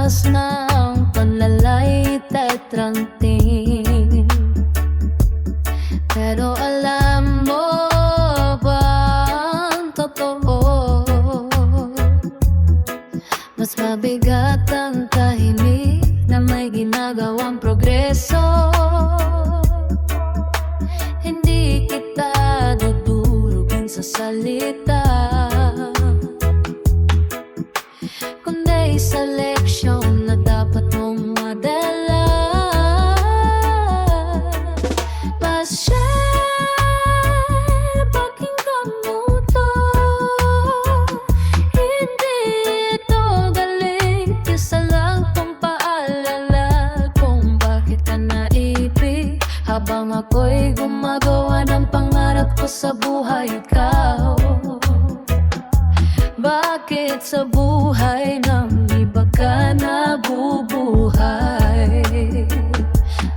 lakas ng panlalait at ranting. Pero alam mo bang totoo, mas mabigat ang tahimik na may ginagawang progreso. Hindi kita dudurugin sa salita, kundi sa leksyon na dapat mong madala. Pasyal, pakinggan mo to. Hindi ito galing, isa lang tong paalala kung bakit ka naibig. Habang ako'y gumagawa ng pangarap ko sa buhay, ikaw bakit sa buhay ng iba ka nabubuhay?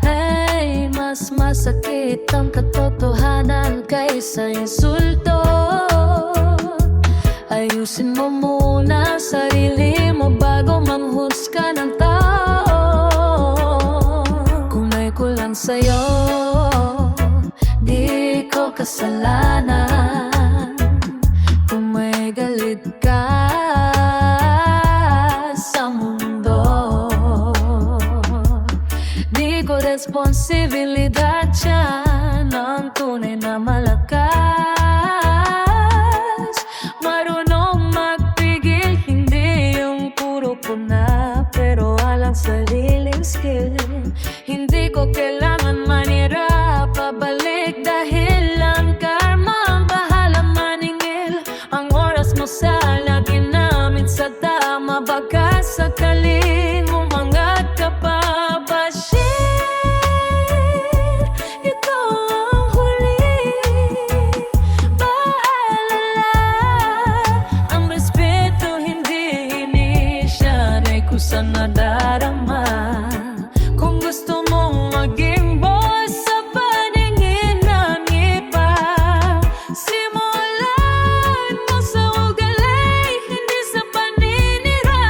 Ay, mas masakit ang katotohanan kaysa insulto. Ayusin mo muna sarili mo bago manghusga ng tao. Kung may kulang sa'yo, di ko kasalanan. Kung may galit ka sa mundo, di ko responsibilidad yan. Ang tunay na malakas, marunong magpigil, hindi yung puro puna pero walang sariling skill. Hindi ko kailangan manira pabalik dahil ang karma ang bahala maningil. Ang oras mo sana ginamit sa tama, baka sakaling umangat ka pa. Bashir, ikaw ang huli. Paalala, ang respeto hindi inisyan ay kusang nadarama. Kung gusto mong maging boss sa paningin ng iba, simulan mo sa ugali, hindi sa paninira.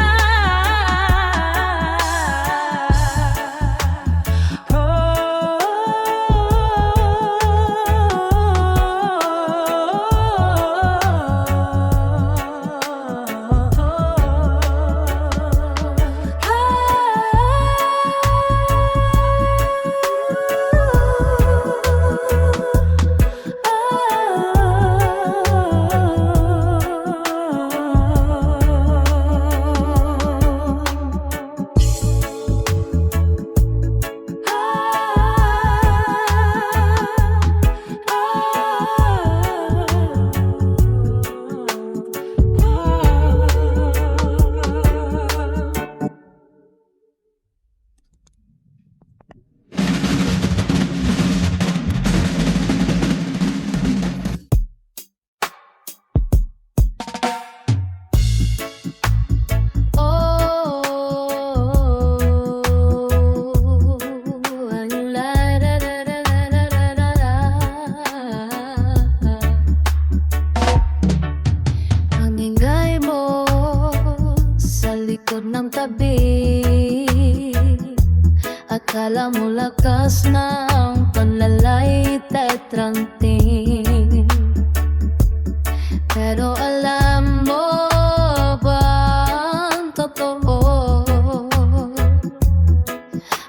Ang ingay mo sa likod ng tabi, akala mo lakas ng panlalait at ranting. Pero alam mo bang totoo,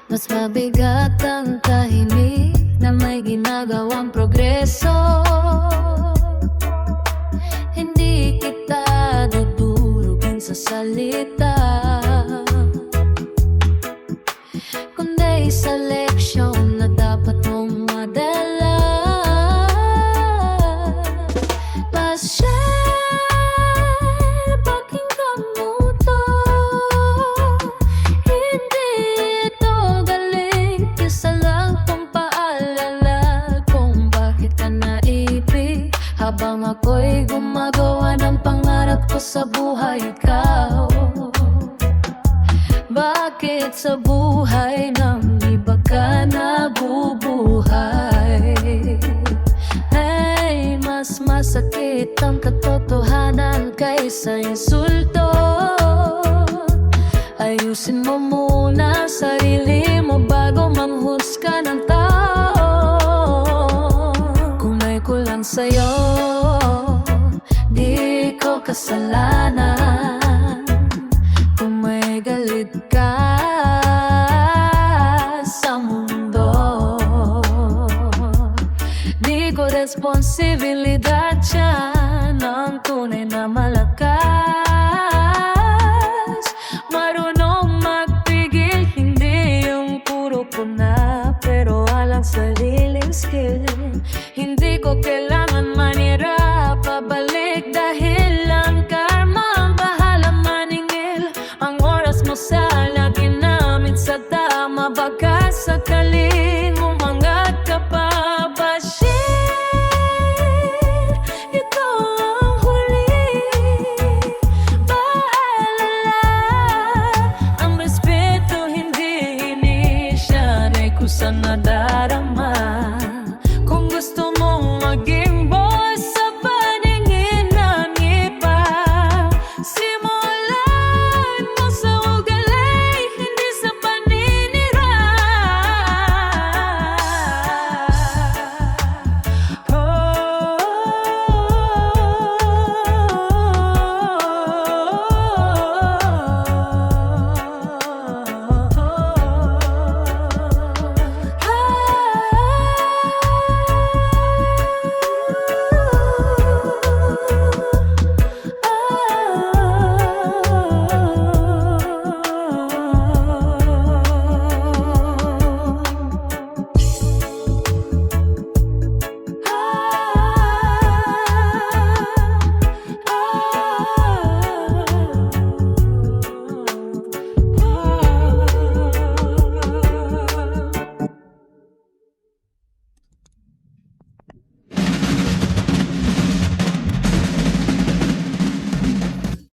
mas mabigat ang tahimik na may ginagawang progreso. Hindi kita dudurugin sa salita, kundi sa leksyon na dapat mong madala. Pasyal, pakinggan mo to. Hindi ito galing, isa lang tong paalala kung bakit ka naibig. Habang ako'y gumagawa ng pangarap ko sa buhay, ikaw bakit sa buhay ng iba ka nabubuhay? Ay, mas masakit ang katotohanan kaysa insulto. Ayusin mo muna sarili mo bago manghusga ng tao. Kung may kulang sa'yo, di ko kasalanan. Kung may galit ka sa mundo, di ko responsibilidad yan. Ang tunay na malakas, marunong magpigil, hindi yung puro puna, pero walang sariling skill. Hindi ko kailangan manira pabalik dahil ang karma ang bahala maningil. Ang oras mo sana ginamit sa tama, baka sakaling umangat ka pa. Bashir, ito ang huli. Paalala, ang respeto hindi inisyan ay kusang nadarama.